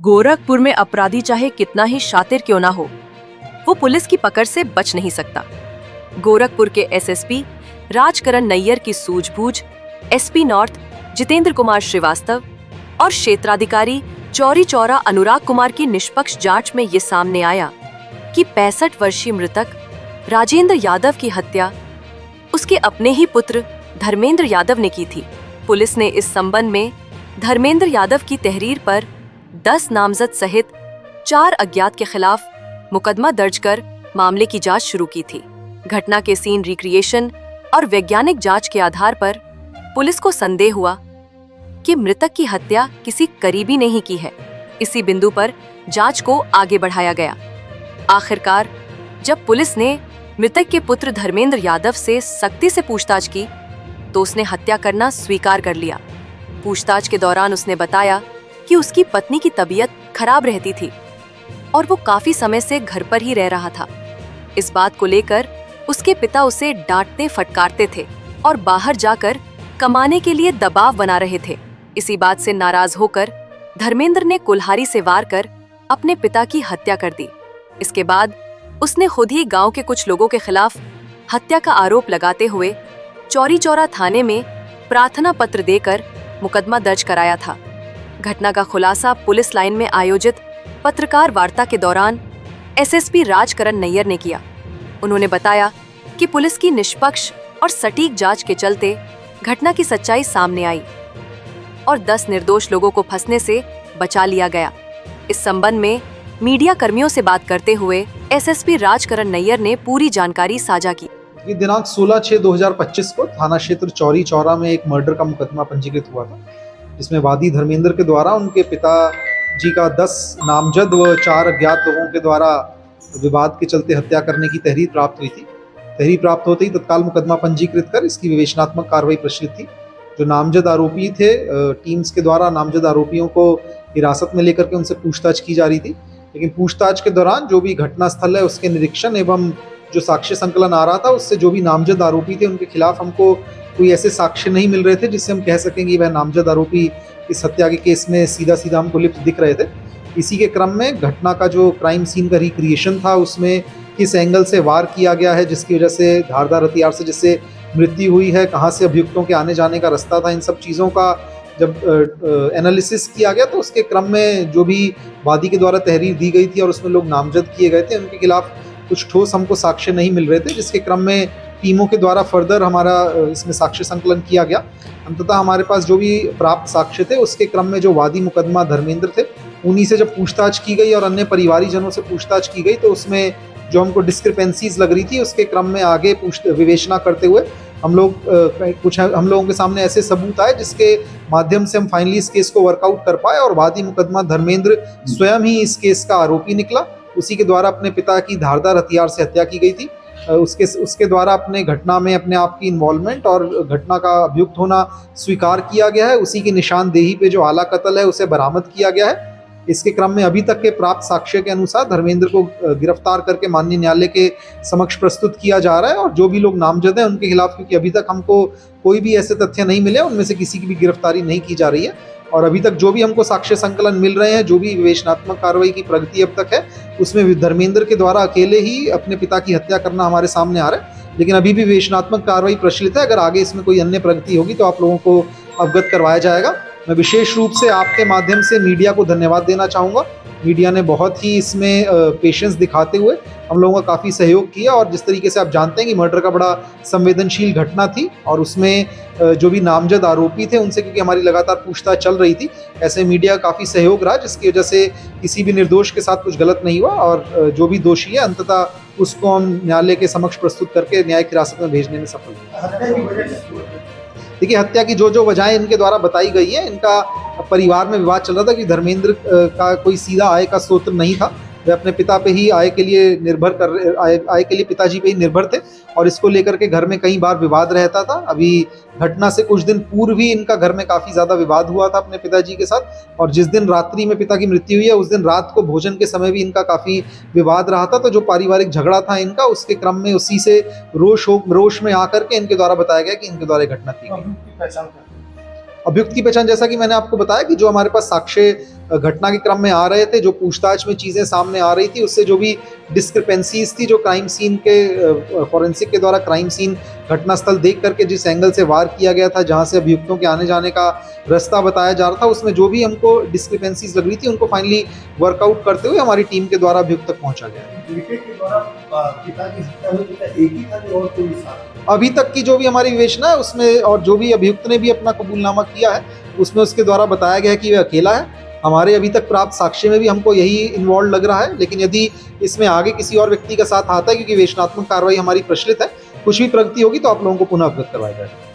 गोरखपुर में अपराधी चाहे कितना ही शातिर क्यों ना हो, वो पुलिस की पकड़ से बच नहीं सकता। गोरखपुर के एसएसपी राजकरण नैयर की सूझबूझ, एसपी नॉर्थ जितेंद्र कुमार श्रीवास्तव और क्षेत्राधिकारी चौरी चौरा अनुराग कुमार की निष्पक्ष जांच में ये सामने आया कि 65 वर्षीय मृतक राजेंद्र यादव की हत्या उसके अपने ही पुत्र धर्मेंद्र यादव ने की थी। पुलिस ने इस संबंध में धर्मेंद्र यादव की तहरीर पर 10 नामजद सहित 4 अज्ञात के खिलाफ मुकदमा दर्ज कर मामले की जांच शुरू की थी। घटना के सीन रिक्रिएशन और वैज्ञानिक जांच के आधार पर पुलिस को संदेह हुआ कि मृतक की हत्या किसी करीबी ने ही की है। इसी बिंदु पर जांच को आगे बढ़ाया गया। आखिरकार जब पुलिस ने मृतक के पुत्र धर्मेंद्र यादव से सख्ती से पूछताछ की तो उसने हत्या करना स्वीकार कर लिया। पूछताछ के दौरान उसने बताया कि उसकी पत्नी की तबीयत खराब रहती थी और वो काफी समय से घर पर ही रह रहा था। इस बात को लेकर उसके पिता उसे डांटते फटकारते थे और बाहर जाकर कमाने के लिए दबाव बना रहे थे। इसी बात से नाराज होकर धर्मेंद्र ने कुल्हाड़ी से वार कर अपने पिता की हत्या कर दी। इसके बाद उसने खुद ही गांव के कुछ लोगों के खिलाफ हत्या का आरोप लगाते हुए चौरी चौरा थाने में प्रार्थना पत्र देकर मुकदमा दर्ज कराया था। घटना का खुलासा पुलिस लाइन में आयोजित पत्रकार वार्ता के दौरान एसएसपी राजकरण नैयर ने किया। उन्होंने बताया कि पुलिस की निष्पक्ष और सटीक जांच के चलते घटना की सच्चाई सामने आई और 10 निर्दोष लोगों को फंसने से बचा लिया गया। इस संबंध में मीडिया कर्मियों से बात करते हुए एसएसपी राजकरण नैयर ने पूरी जानकारी साझा की। ये दिनांक 16/6/2025 को थाना क्षेत्र चौरी चौरा में एक मर्डर का मुकदमा पंजीकृत हुआ था, जिसमें वादी धर्मेंद्र के द्वारा उनके पिताजी का 10 नामजद व 4 अज्ञात लोगों के द्वारा विवाद के चलते हत्या करने की तहरीर प्राप्त हुई थी। तहरीर प्राप्त होते ही तत्काल मुकदमा पंजीकृत कर इसकी विवेचनात्मक कार्रवाई प्रचलित थी। जो नामजद आरोपी थे, टीम्स के द्वारा नामजद आरोपियों को हिरासत में लेकर के उनसे पूछताछ की जा रही थी। लेकिन पूछताछ के दौरान जो भी घटना स्थल है उसके निरीक्षण एवं जो साक्ष्य संकलन आ रहा था, उससे जो भी नामजद आरोपी थे उनके खिलाफ हमको कोई ऐसे साक्ष्य नहीं मिल रहे थे जिससे हम कह सकेंगे वह नामजद आरोपी इस हत्या के केस में सीधा सीधा हमको लिप्त दिख रहे थे। इसी के क्रम में घटना का जो क्राइम सीन का रिक्रिएशन था, उसमें किस एंगल से वार किया गया है जिसकी वजह से धारदार हथियार से जिससे मृत्यु हुई है, कहाँ से अभियुक्तों के आने जाने का रास्ता था, इन सब चीज़ों का जब एनालिसिस किया गया तो उसके क्रम में जो भी वादी के द्वारा तहरीर दी गई थी और उसमें लोग नामजद किए गए थे, उनके खिलाफ कुछ ठोस हमको साक्ष्य नहीं मिल रहे थे, जिसके क्रम में टीमों के द्वारा फर्दर हमारा इसमें साक्ष्य संकलन किया गया। अंततः हमारे पास जो भी प्राप्त साक्ष्य थे उसके क्रम में जो वादी मुकदमा धर्मेंद्र थे, उन्हीं से जब पूछताछ की गई और अन्य परिवारीजनों से पूछताछ की गई तो उसमें जो हमको डिस्क्रिपेंसीज लग रही थी, उसके क्रम में आगे विवेचना करते हुए हम लोगों के सामने ऐसे सबूत आए जिसके माध्यम से हम फाइनली इस केस को वर्कआउट कर पाए और वादी मुकदमा धर्मेंद्र स्वयं ही इस केस का आरोपी निकला। उसी के द्वारा अपने पिता की धारदार हथियार से हत्या की गई थी। उसके द्वारा अपने घटना में अपने आप की इन्वॉल्वमेंट और घटना का अभियुक्त होना स्वीकार किया गया है। उसी की निशानदेही पे जो आला कत्ल है उसे बरामद किया गया है। इसके क्रम में अभी तक के प्राप्त साक्ष्य के अनुसार धर्मेंद्र को गिरफ्तार करके माननीय न्यायालय के समक्ष प्रस्तुत किया जा रहा है और जो भी लोग नामजद हैं उनके खिलाफ, क्योंकि अभी तक हमको कोई भी ऐसे तथ्य नहीं मिले, उनमें से किसी की भी गिरफ्तारी नहीं की जा रही है। और अभी तक जो भी हमको साक्ष्य संकलन मिल रहे हैं, जो भी विवेचनात्मक कार्रवाई की प्रगति अब तक है, उसमें धर्मेंद्र के द्वारा अकेले ही अपने पिता की हत्या करना हमारे सामने आ रहा है। लेकिन अभी भी विवेचनात्मक कार्रवाई प्रचलित है। अगर आगे इसमें कोई अन्य प्रगति होगी तो आप लोगों को अवगत करवाया जाएगा। मैं विशेष रूप से आपके माध्यम से मीडिया को धन्यवाद देना चाहूँगा। मीडिया ने बहुत ही इसमें पेशेंस दिखाते हुए हम लोगों का काफ़ी सहयोग किया और जिस तरीके से आप जानते हैं कि मर्डर का बड़ा संवेदनशील घटना थी और उसमें जो भी नामजद आरोपी थे उनसे, क्योंकि हमारी लगातार पूछताछ चल रही थी, ऐसे मीडिया का काफ़ी सहयोग रहा जिसकी वजह से किसी भी निर्दोष के साथ कुछ गलत नहीं हुआ और जो भी दोषी है अंततः उसको हम न्यायालय के समक्ष प्रस्तुत करके न्यायिक हिरासत में भेजने में सफल हुए। देखिए, हत्या की जो वजहें इनके द्वारा बताई गई है, इनका परिवार में विवाद चल रहा था कि धर्मेंद्र का कोई सीधा आय का स्रोत नहीं था। वे अपने पिता पे ही आय के लिए पिताजी पे ही निर्भर थे और इसको लेकर के घर में कई बार विवाद रहता था। अभी घटना से कुछ दिन पूर्व ही इनका घर में काफ़ी ज़्यादा विवाद हुआ था अपने पिताजी के साथ और जिस दिन रात्रि में पिता की मृत्यु हुई है उस दिन रात को भोजन के समय भी इनका काफ़ी विवाद रहा था। तो जो पारिवारिक झगड़ा था इनका, उसके क्रम में उसी से रोष में आकर के इनके द्वारा बताया गया कि इनके द्वारा घटना की गई। अभियुक्त की पहचान जैसा कि मैंने आपको बताया कि जो हमारे पास साक्ष्य घटना के क्रम में आ रहे थे, जो पूछताछ में चीज़ें सामने आ रही थी, उससे जो भी डिस्क्रिपेंसीज थी, जो क्राइम सीन के फॉरेंसिक के द्वारा क्राइम सीन घटनास्थल देख करके जिस एंगल से वार किया गया था, जहां से अभियुक्तों के आने जाने का रास्ता बताया जा रहा था, उसमें जो भी हमको डिस्क्रिपेंसीज लग रही थी, उनको फाइनली वर्कआउट करते हुए हमारी टीम के द्वारा अभियुक्त तक पहुंचा गया। क्रिकेट के द्वारा पिता की हत्या हुई, पिता एक ही था कि और कोई साथ? अभी तक की जो भी हमारी विवेचना है उसमें, और जो भी अभियुक्त ने भी अपना कबूलनामा किया है उसमें उसके द्वारा बताया गया है कि वह अकेला है। हमारे अभी तक प्राप्त साक्ष्य में भी हमको यही इन्वॉल्व लग रहा है, लेकिन यदि इसमें आगे किसी और व्यक्ति का साथ आता है, क्योंकि विवेचनात्मक कार्रवाई हमारी प्रचलित है, कुछ भी प्रगति होगी तो आप लोगों को पुनः अवगत करवाया जाएगा।